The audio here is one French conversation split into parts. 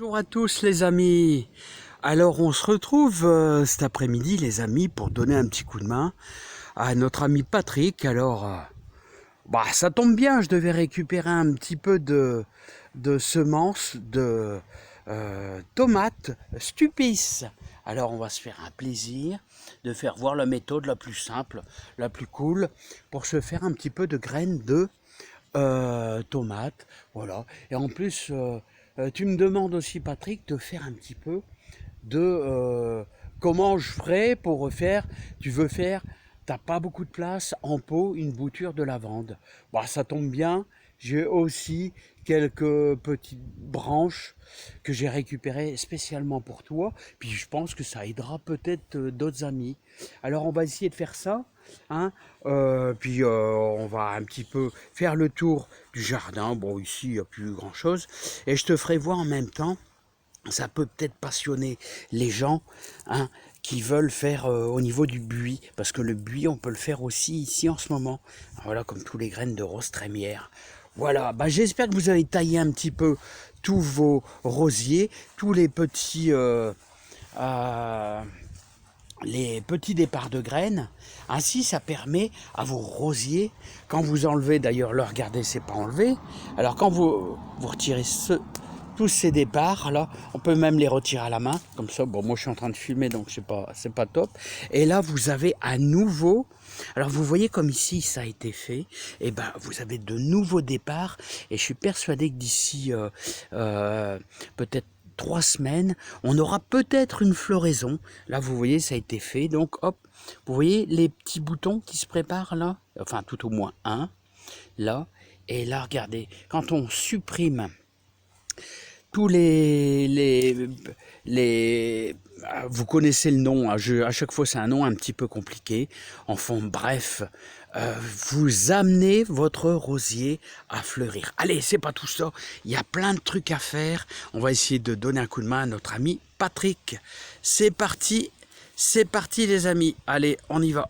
Bonjour à tous les amis. Alors on se retrouve cet après-midi les amis pour donner un petit coup de main à notre ami Patrick. Alors ça tombe bien, je devais récupérer un petit peu de semences de tomates Stupis. Alors on va se faire un plaisir de faire voir la méthode la plus simple, la plus cool pour se faire un petit peu de graines de tomates. Voilà. Et en plus tu me demandes aussi Patrick de faire un petit peu de comment je ferais pour faire, tu veux faire, t'as pas beaucoup de place en pot, une bouture de lavande. Ça tombe bien, j'ai aussi quelques petites branches que j'ai récupérées spécialement pour toi, puis je pense que ça aidera peut-être d'autres amis. Alors on va essayer de faire ça, hein. Puis on va un petit peu faire le tour du jardin. Bon, ici il n'y a plus grand chose, et je te ferai voir en même temps. Ça peut peut-être passionner les gens, hein, qui veulent faire au niveau du buis, parce que le buis on peut le faire aussi ici en ce moment. Voilà, comme tous les graines de rose trémière. Voilà, j'espère que vous avez taillé un petit peu tous vos rosiers, tous les petits départs de graines. Ainsi ça permet à vos rosiers, quand vous enlevez, d'ailleurs le regardez, c'est pas enlevé, alors quand vous retirez tous ces départs là, on peut même les retirer à la main comme ça. Bon, moi je suis en train de filmer donc c'est pas top. Et là vous avez à nouveau, alors vous voyez comme ici ça a été fait, et vous avez de nouveaux départs, et je suis persuadé que d'ici peut-être 3 semaines, on aura peut-être une floraison. Là, vous voyez, ça a été fait. Donc, hop, vous voyez les petits boutons qui se préparent là, enfin, tout au moins un, là. Et là, regardez, quand on supprime tous vous connaissez le nom, hein, à chaque fois c'est un nom un petit peu compliqué. Enfin bref, vous amenez votre rosier à fleurir. Allez, c'est pas tout ça, il y a plein de trucs à faire. On va essayer de donner un coup de main à notre ami Patrick. C'est parti les amis. Allez, on y va.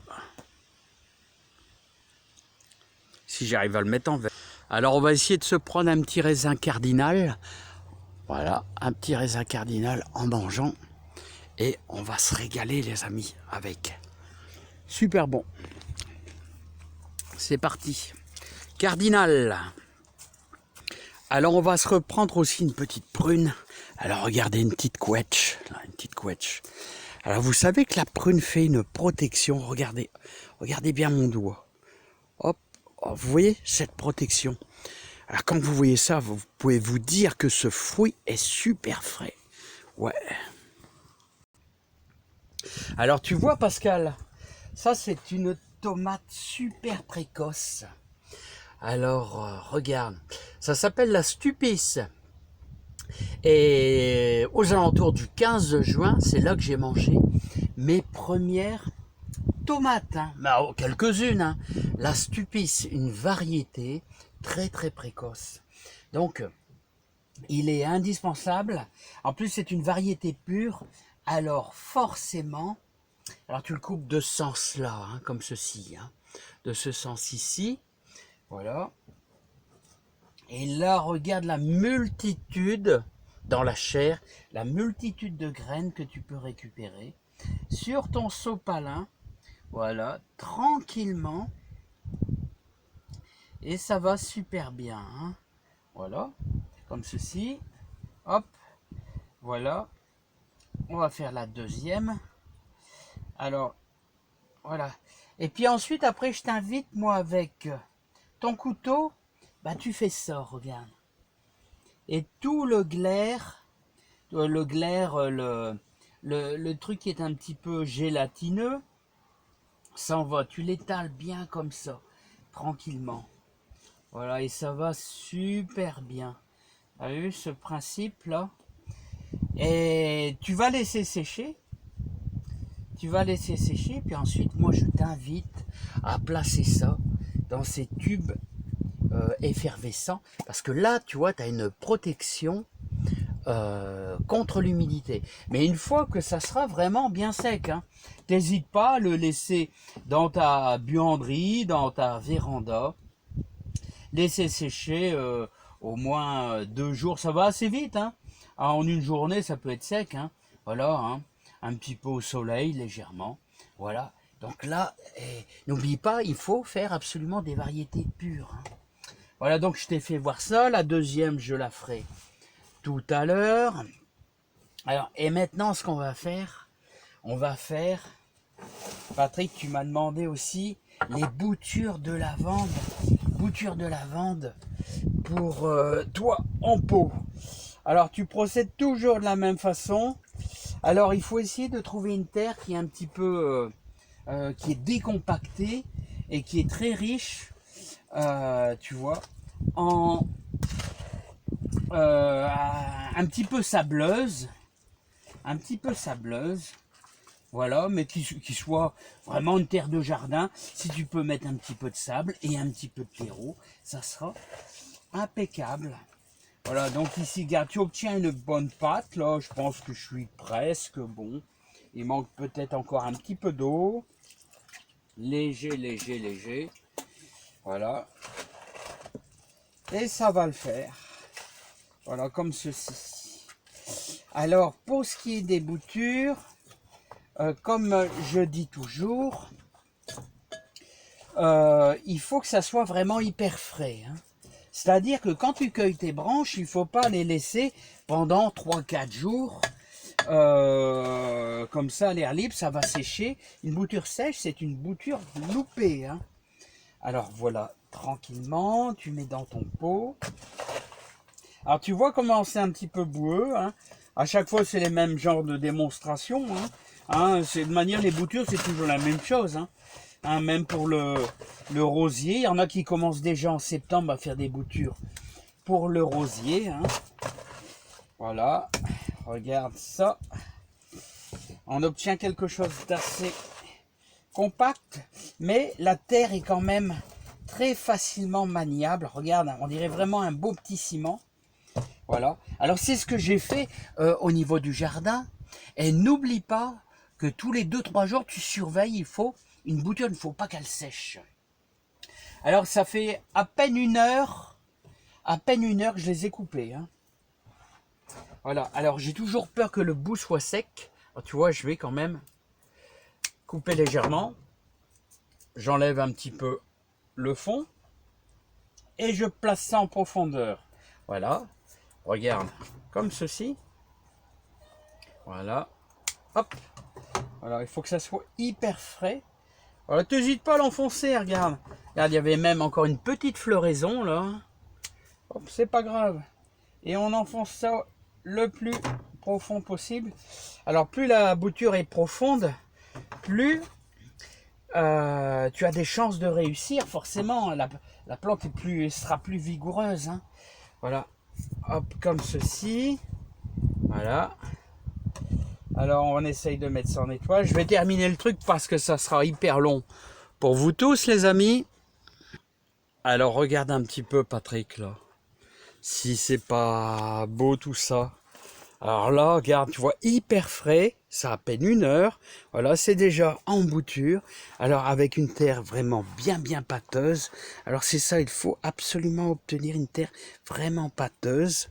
Si j'arrive à le mettre en vert. Alors on va essayer de se prendre un petit raisin cardinal. Voilà, un petit raisin cardinal en mangeant. Et on va se régaler les amis avec. Super bon. C'est parti. Cardinal. Alors on va se reprendre aussi une petite prune. Alors regardez, une petite quetch. Une petite quetch. Alors vous savez que la prune fait une protection. Regardez bien mon doigt. Hop, vous voyez cette protection. Alors quand vous voyez ça, vous pouvez vous dire que ce fruit est super frais. Ouais. Alors tu vois Pascal, ça c'est une tomate super précoce. Alors regarde, ça s'appelle la Stupis. Et aux alentours du 15 juin, c'est là que j'ai mangé mes premières tomates. Hein. Quelques-unes. Hein. La Stupis, une variété très très précoce. Donc il est indispensable. En plus c'est une variété pure. Alors forcément, alors tu le coupes de ce sens-là, hein, comme ceci, hein, de ce sens ici, voilà. Et là, regarde la multitude dans la chair, la multitude de graines que tu peux récupérer sur ton sopalin, voilà, tranquillement. Et ça va super bien, hein, voilà, comme ceci, hop, voilà. On va faire la deuxième. Alors, voilà. Et puis ensuite, après, je t'invite, moi, avec ton couteau, tu fais ça, regarde. Et tout le glaire, le truc qui est un petit peu gélatineux, s'en va. Tu l'étales bien comme ça, tranquillement. Voilà, et ça va super bien. Tu as vu ce principe-là? Et tu vas laisser sécher. Puis ensuite, moi, je t'invite à placer ça dans ces tubes effervescents. Parce que là, tu vois, tu as une protection contre l'humidité. Mais une fois que ça sera vraiment bien sec, hein, t'hésites pas à le laisser dans ta buanderie, dans ta véranda. Laisser sécher au moins 2 jours. Ça va assez vite, hein. en une journée, ça peut être sec, hein. Voilà, hein. Un petit peu au soleil, légèrement. Voilà. Donc là, n'oublie pas, il faut faire absolument des variétés pures, hein. Voilà, donc je t'ai fait voir ça. La deuxième, je la ferai tout à l'heure. Alors, et maintenant, ce qu'on va faire, on va faire... Patrick, tu m'as demandé aussi les boutures de lavande. Boutures de lavande pour toi en pot. Alors, tu procèdes toujours de la même façon. Alors, il faut essayer de trouver une terre qui est un petit peu... qui est décompactée et qui est très riche, tu vois, en un petit peu sableuse, voilà, mais qui soit vraiment une terre de jardin. Si tu peux mettre un petit peu de sable et un petit peu de terreau, ça sera impeccable. Voilà, donc ici, regarde, tu obtiens une bonne pâte, là, je pense que je suis presque bon. Il manque peut-être encore un petit peu d'eau. Léger, léger, léger. Voilà. Et ça va le faire. Voilà, comme ceci. Alors, pour ce qui est des boutures, comme je dis toujours, il faut que ça soit vraiment hyper frais, hein. C'est-à-dire que quand tu cueilles tes branches, il ne faut pas les laisser pendant 3-4 jours. Comme ça, à l'air libre, ça va sécher. Une bouture sèche, c'est une bouture loupée, hein. Alors voilà, tranquillement, tu mets dans ton pot. Alors tu vois comment c'est un petit peu boueux, hein. À chaque fois, c'est les mêmes genres de démonstrations, hein. C'est de manière, les boutures, c'est toujours la même chose, hein. Même pour le rosier, il y en a qui commencent déjà en septembre à faire des boutures pour le rosier, hein. Voilà, regarde ça. On obtient quelque chose d'assez compact, mais la terre est quand même très facilement maniable. Regarde, on dirait vraiment un beau petit ciment. Voilà. Alors c'est ce que j'ai fait au niveau du jardin. Et n'oublie pas que tous les 2-3 jours, tu surveilles, une bouture, il ne faut pas qu'elle sèche. Alors ça fait à peine une heure que je les ai coupés, hein. Voilà, alors j'ai toujours peur que le bout soit sec. Alors, tu vois, je vais quand même couper légèrement. J'enlève un petit peu le fond. Et je place ça en profondeur. Voilà, regarde, comme ceci. Voilà, hop. Voilà, il faut que ça soit hyper frais. Voilà, t'hésites pas à l'enfoncer, regarde. Regarde, il y avait même encore une petite floraison là. Hop, c'est pas grave. Et on enfonce ça le plus profond possible. Alors plus la bouture est profonde, plus tu as des chances de réussir. Forcément, la plante sera plus vigoureuse, hein. Voilà, hop, comme ceci. Voilà. Alors on essaye de mettre ça en étoile. Je vais terminer le truc parce que ça sera hyper long pour vous tous les amis. Alors regarde un petit peu Patrick là. Si c'est pas beau tout ça. Alors là, regarde, tu vois, hyper frais, ça a à peine une heure. Voilà, c'est déjà en bouture. Alors avec une terre vraiment bien pâteuse. Alors c'est ça, il faut absolument obtenir une terre vraiment pâteuse.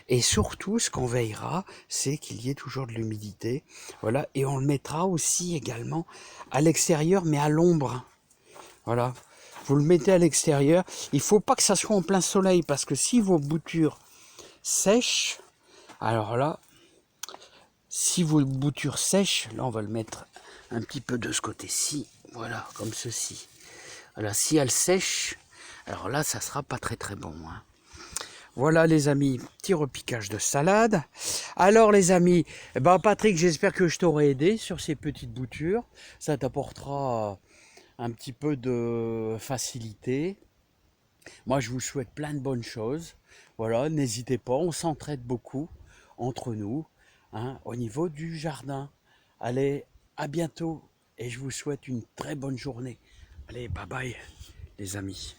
Et surtout, ce qu'on veillera, c'est qu'il y ait toujours de l'humidité. Voilà, et on le mettra aussi également à l'extérieur, mais à l'ombre. Voilà, vous le mettez à l'extérieur. Il ne faut pas que ça soit en plein soleil, parce que si vos boutures sèchent, alors là, si vos boutures sèchent, là on va le mettre un petit peu de ce côté-ci, voilà, comme ceci. Voilà, si elles sèchent, alors là, ça sera pas très bon, hein. Voilà les amis, petit repiquage de salade. Alors les amis, Patrick, j'espère que je t'aurai aidé sur ces petites boutures. Ça t'apportera un petit peu de facilité. Moi je vous souhaite plein de bonnes choses. Voilà, n'hésitez pas, on s'entraide beaucoup entre nous, hein, au niveau du jardin. Allez, à bientôt et je vous souhaite une très bonne journée. Allez, bye bye les amis.